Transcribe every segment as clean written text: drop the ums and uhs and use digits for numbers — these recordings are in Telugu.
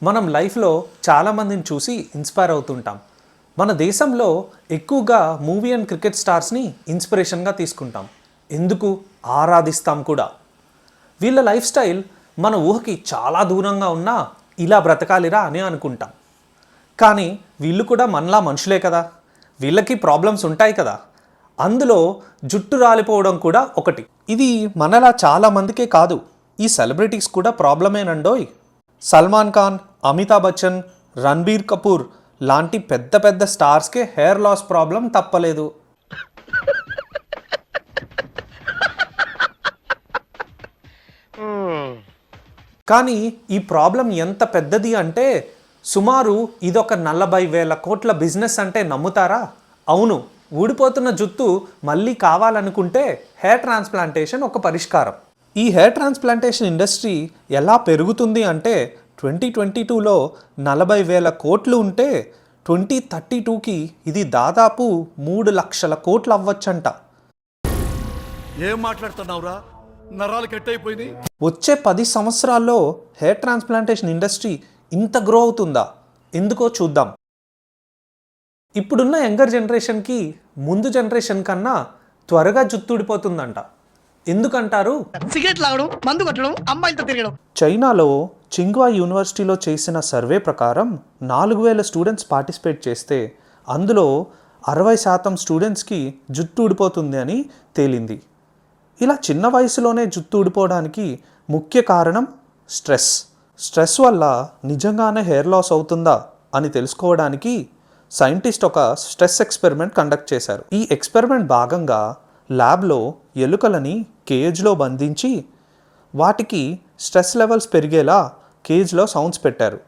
మనం లైఫ్లో చాలామందిని చూసి ఇన్స్పైర్ అవుతుంటాం. మన దేశంలో ఎక్కువగా మూవీ అండ్ క్రికెట్ స్టార్స్ని ఇన్స్పిరేషన్గా తీసుకుంటాం. ఎందుకు ఆరాధిస్తాం కూడా. వీళ్ళ లైఫ్ స్టైల్ మన ఊహకి చాలా దూరంగా ఉన్నా ఇలా బ్రతకాలిరా అని అనుకుంటాం. కానీ వీళ్ళు కూడా మనలా మనుషులే కదా, వీళ్ళకి ప్రాబ్లమ్స్ ఉంటాయి కదా. అందులో జుట్టు రాలిపోవడం కూడా ఒకటి. ఇది మనలా చాలామందికే కాదు, ఈ సెలబ్రిటీస్ కూడా ప్రాబ్లమేనండోయ్. సల్మాన్ ఖాన్, అమితాబ్ బచ్చన్, రణబీర్ కపూర్ లాంటి పెద్ద పెద్ద స్టార్స్కే హెయిర్ లాస్ ప్రాబ్లం తప్పలేదు. కానీ ఈ ప్రాబ్లం ఎంత పెద్దది అంటే సుమారు ఇదొక 40,000 కోట్ల బిజినెస్ అంటే నమ్ముతారా? అవును, ఊడిపోతున్న జుత్తు మళ్ళీ కావాలనుకుంటే హెయిర్ ట్రాన్స్ప్లాంటేషన్ ఒక పరిష్కారం. ఈ హెయిర్ ట్రాన్స్ప్లాంటేషన్ ఇండస్ట్రీ ఎలా పెరుగుతుంది అంటే 2022లో 40,000 కోట్లు ఉంటే 2032కి ఇది దాదాపు 3 లక్షల కోట్లు అవ్వచ్చంట. ఏం మాట్లాడుతున్నావురా? నరాలు కట్ అయిపోయింది. వచ్చే 10 సంవత్సరాల్లో హెయిర్ ట్రాన్స్ప్లాంటేషన్ ఇండస్ట్రీ ఇంత గ్రో అవుతుందా? ఎందుకో చూద్దాం. ఇప్పుడున్న యంగర్ జనరేషన్కి ముందు జనరేషన్ కన్నా త్వరగా జుట్టు ఊడిపోతుందంట. ఎందుకంటారు? సిగరెట్ లాగడం, మందు కొట్టడం, అమ్మాయిలతో తిరగడం. చైనాలో చింగ్వా యూనివర్సిటీలో చేసిన సర్వే ప్రకారం 4,000 స్టూడెంట్స్ పార్టిసిపేట్ చేస్తే అందులో 60% స్టూడెంట్స్కి జుట్టు ఊడిపోతుంది అని తేలింది. ఇలా చిన్న వయసులోనే జుట్టు ఊడిపోవడానికి ముఖ్య కారణం స్ట్రెస్ వల్ల నిజంగానే హెయిర్ లాస్ అవుతుందా అని తెలుసుకోవడానికి సైంటిస్ట్ ఒక స్ట్రెస్ ఎక్స్పెరిమెంట్ కండక్ట్ చేశారు. ఈ ఎక్స్పెరిమెంట్ భాగంగా ల్యాబ్లో ఎలుకలని కేజ్లో బంధించి వాటికి స్ట్రెస్ లెవెల్స్ పెరిగేలా కేజ్లో సౌండ్స్ పెట్టారు.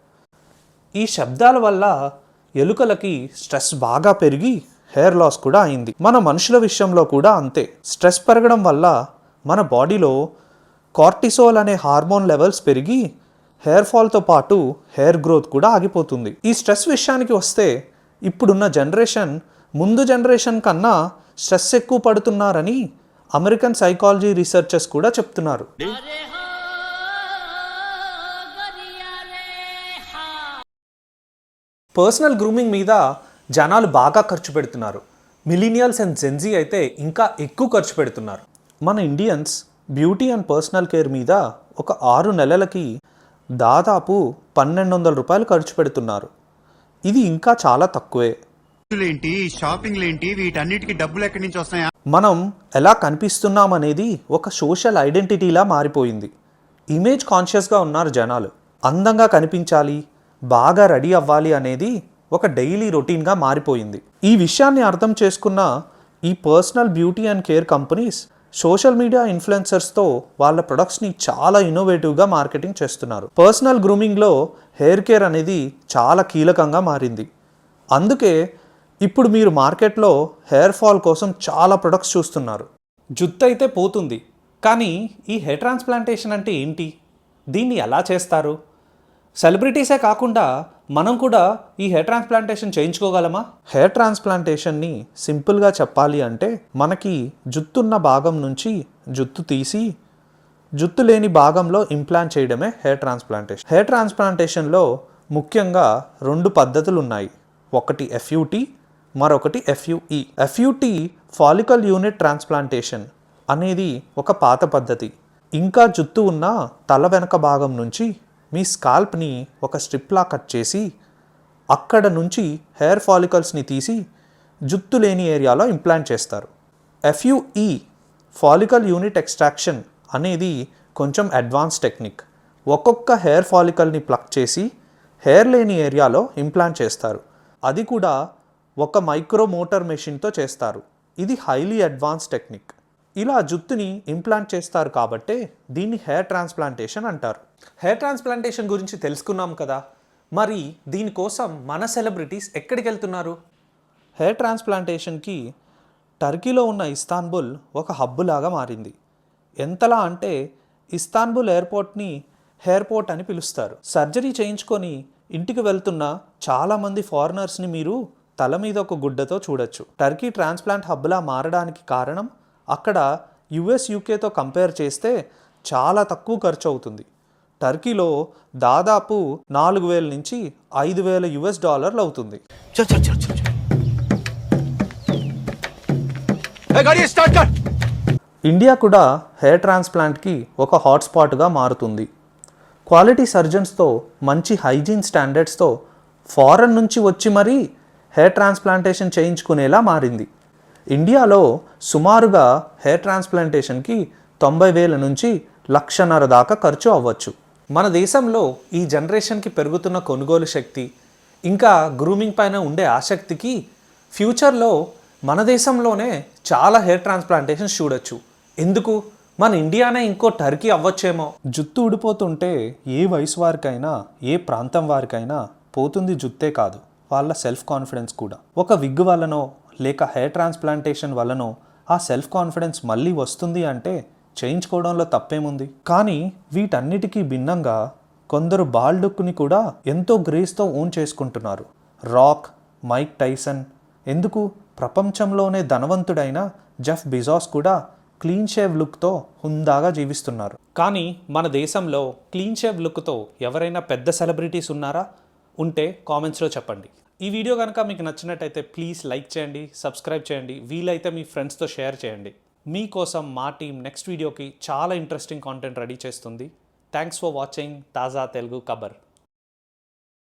ఈ శబ్దాల వల్ల ఎలుకలకి స్ట్రెస్ బాగా పెరిగి హెయిర్ లాస్ కూడా అయింది. మన మనుషుల విషయంలో కూడా అంతే. స్ట్రెస్ పెరగడం వల్ల మన బాడీలో కార్టిసోల్ అనే హార్మోన్ లెవెల్స్ పెరిగి హెయిర్ ఫాల్తో పాటు హెయిర్ గ్రోత్ కూడా ఆగిపోతుంది. ఈ స్ట్రెస్ విషయానికి వస్తే ఇప్పుడున్న జనరేషన్ ముందు జనరేషన్ కన్నా స్ట్రెస్ ఎక్కువ పడుతున్నారని అమెరికన్ సైకాలజీ రీసెర్చర్స్ కూడా చెప్తున్నారు. పర్సనల్ గ్రూమింగ్ మీద జనాలు బాగా ఖర్చు పెడుతున్నారు. మిలీనియల్స్ అండ్ జెన్జీ అయితే ఇంకా ఎక్కువ ఖర్చు పెడుతున్నారు. మన Indians beauty and personal care మీద ఒక 6 నెలలకి దాదాపు 1,200 రూపాయలు ఖర్చు పెడుతున్నారు. ఇది ఇంకా చాలా తక్కువే. షాపింగ్లేంటి, వీటన్నిటికీ డబ్బులు ఎక్కడి నుంచి వస్తాయా? మనం ఎలా కనిపిస్తున్నాం అనేది ఒక సోషల్ ఐడెంటిటీలా మారిపోయింది. ఇమేజ్ కాన్షియస్గా ఉన్నారు జనాలు. అందంగా కనిపించాలి, బాగా రెడీ అవ్వాలి అనేది ఒక డైలీ రొటీన్గా మారిపోయింది. ఈ విషయాన్ని అర్థం చేసుకున్న ఈ personal beauty and care companies social media ఇన్ఫ్లుయెన్సర్స్తో వాళ్ళ ప్రొడక్ట్స్ని చాలా ఇన్నోవేటివ్గా మార్కెటింగ్ చేస్తున్నారు. పర్సనల్ గ్రూమింగ్లో హెయిర్ కేర్ అనేది చాలా కీలకంగా మారింది. అందుకే ఇప్పుడు మీరు మార్కెట్లో హెయిర్ ఫాల్ కోసం చాలా ప్రొడక్ట్స్ చూస్తున్నారు. జుట్టు అయితే పోతుంది, కానీ ఈ హెయిర్ ట్రాన్స్ప్లాంటేషన్ అంటే ఏంటి? దీన్ని ఎలా చేస్తారు? సెలబ్రిటీసే కాకుండా మనం కూడా ఈ హెయిర్ ట్రాన్స్ప్లాంటేషన్ చేయించుకోగలమా? హెయిర్ ట్రాన్స్ప్లాంటేషన్ని సింపుల్గా చెప్పాలి అంటే మనకి జుట్టున్న భాగం నుంచి జుట్టు తీసి జుట్టు లేని భాగంలో ఇంప్లాంట్ చేయడమే హెయిర్ ట్రాన్స్ప్లాంటేషన్. హెయిర్ ట్రాన్స్ప్లాంటేషన్లో ముఖ్యంగా 2 పద్ధతులు ఉన్నాయి. ఒకటి FUT, మరొకటి FUE. FUT follicle unit transplantation అనేది ఒక పాత పద్ధతి. ఇంకా జుట్టు ఉన్న తల వెనక భాగం నుంచి మీ స్కాల్ప్ని ఒక స్ట్రిప్లా కట్ చేసి అక్కడ నుంచి హెయిర్ ఫాలికల్స్ని తీసి జుట్టు లేని ఏరియాలో ఇంప్లాంట్ చేస్తారు. FUE ఫాలికల్ యూనిట్ ఎక్స్ట్రాక్షన్ అనేది కొంచెం అడ్వాన్స్ టెక్నిక్. ఒక్కొక్క హెయిర్ ఫాలికల్ని ప్లక్ చేసి హెయిర్ లేని ఏరియాలో ఇంప్లాంట్ చేస్తారు. అది కూడా ఒక మైక్రో మోటార్ మెషిన్తో చేస్తారు. ఇది హైలీ అడ్వాన్స్ టెక్నిక్. ఇలా జుట్టుని ఇంప్లాంట్ చేస్తారు కాబట్టే దీన్ని హెయిర్ ట్రాన్స్ప్లాంటేషన్ అంటారు. హెయిర్ ట్రాన్స్ప్లాంటేషన్ గురించి తెలుసుకున్నాం కదా, మరి దీనికోసం మన సెలబ్రిటీస్ ఎక్కడికి వెళ్తున్నారు? హెయిర్ ట్రాన్స్ప్లాంటేషన్కి టర్కీలో ఉన్న ఇస్తాన్బుల్ ఒక హబ్ లాగా మారింది. ఎంతలా అంటే ఇస్తాన్బుల్ ఎయిర్పోర్ట్ని హెయిర్ పోర్ట్ అని పిలుస్తారు. సర్జరీ చేయించుకొని ఇంటికి వెళ్తున్న చాలామంది ఫారినర్స్ని మీరు తల మీద ఒక గుడ్డతో చూడొచ్చు. టర్కీ ట్రాన్స్ప్లాంట్ హబ్లా మారడానికి కారణం అక్కడ US, UKతో కంపేర్ చేస్తే చాలా తక్కువ ఖర్చు అవుతుంది. టర్కీలో దాదాపు 4,000 నుంచి 5,000 US$ అవుతుంది. చల్ చల్ చల్ చల్ ఏ గాడి స్టార్ట్ కర్. ఇండియా కూడా హెయిర్ ట్రాన్స్ప్లాంట్కి ఒక హాట్స్పాట్గా మారుతుంది. క్వాలిటీ సర్జన్స్తో మంచి హైజీన్ స్టాండర్డ్స్తో ఫారెన్ నుంచి వచ్చి మరీ హెయిర్ ట్రాన్స్ప్లాంటేషన్ చేయించుకునేలా మారింది. ఇండియాలో సుమారుగా హెయిర్ ట్రాన్స్ప్లాంటేషన్కి 90,000 నుంచి 1,50,000 దాకా ఖర్చు అవ్వచ్చు. మన దేశంలో ఈ జనరేషన్కి పెరుగుతున్న కొనుగోలు శక్తి ఇంకా గ్రూమింగ్ పైన ఉండే ఆసక్తికి ఫ్యూచర్లో మన దేశంలోనే చాలా హెయిర్ ట్రాన్స్ప్లాంటేషన్స్ చూడొచ్చు. ఎందుకు మన ఇండియానే ఇంకో టర్కీ అవ్వచ్చేమో. జుత్తు ఊడిపోతుంటే ఏ వయసు వారికైనా ఏ ప్రాంతం వారికైనా పోతుంది జుత్తే కాదు, వాళ్ళ సెల్ఫ్ కాన్ఫిడెన్స్ కూడా. ఒక విగ్ వల్లనో లేక హెయిర్ ట్రాన్స్ప్లాంటేషన్ వల్లనో ఆ సెల్ఫ్ కాన్ఫిడెన్స్ మళ్ళీ వస్తుంది అంటే చేయించుకోవడంలో తప్పేముంది. కానీ వీటన్నిటికీ భిన్నంగా కొందరు బాల్డ్ లుక్ని కూడా ఎంతో గ్రేస్తో ఓన్ చేసుకుంటున్నారు. రాక్, మైక్ టైసన్, ఎందుకు ప్రపంచంలోనే ధనవంతుడైన జెఫ్ బెజోస్ కూడా క్లీన్ షేవ్ లుక్తో హుందాగా జీవిస్తున్నారు. కానీ మన దేశంలో క్లీన్ షేవ్ లుక్తో ఎవరైనా పెద్ద సెలబ్రిటీస్ ఉన్నారా? ఉంటే కామెంట్స్లో చెప్పండి. ఈ వీడియో కనుక మీకు నచ్చినట్టయితే ప్లీజ్ లైక్ చేయండి, సబ్స్క్రైబ్ చేయండి, వీలైతే మీ ఫ్రెండ్స్తో షేర్ చేయండి. మీకోసం మా టీం నెక్స్ట్ వీడియోకి చాలా ఇంట్రెస్టింగ్ కాంటెంట్ రెడీ చేస్తుంది. థ్యాంక్స్ ఫర్ వాచింగ్ తాజా తెలుగు ఖబర్.